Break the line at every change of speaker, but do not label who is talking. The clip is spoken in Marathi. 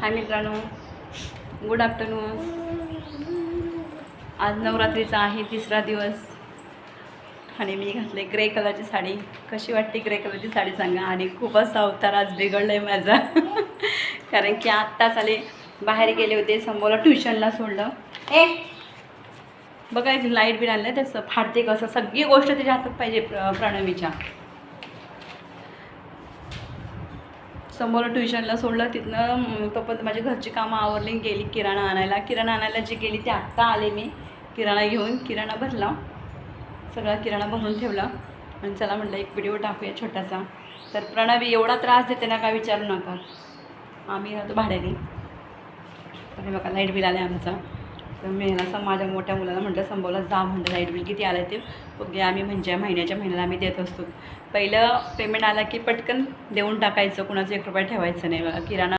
हाय मित्रांनो, गुड आफ्टरनून. आज नवरात्रीचा आहे 3रा दिवस आणि मी घातले ग्रे कलरची साडी. कशी वाटते ग्रे कलरची साडी सांगा. आणि खूपच अवतार आज बिघडलं आहे माझा कारण की आत्ताच आले, बाहेर गेले होते, संभवला ट्युशनला सोडलं. बघा लाईट बिल आणलं त्याचं फाडते कसं, सगळी गोष्ट त्याच्या हातात पाहिजे. प्रणवीच्या समोर ट्युशनला सोडलं, तिथनं तोपर्यंत माझी घरची कामं आवरली, गेली किराणा आणायला जी गेली ती आत्ता आले मी किराणा घेऊन. किराणा भरला, सगळा किराणा भरून ठेवला आणि चला म्हटलं एक व्हिडिओ टाकूया छोटासा. तर प्रणवी एवढा त्रास देते ना, काय विचारू नका. आम्ही राहतो भाड्याने. तर बघा लाईट बिल आलं आमचं. तर मी असं माझ्या मोठ्या मुलाला म्हटलं, संभवला जा म्हटलं लाईट बिल किती आलं ते बघूया. आम्ही म्हणजे महिन्याला आम्ही देत असतो. पहिलं पेमेंट आला की पटकन देऊन टाकायचं, कुणाचं 1 रुपया ठेवायचं नाही. बघा किराणा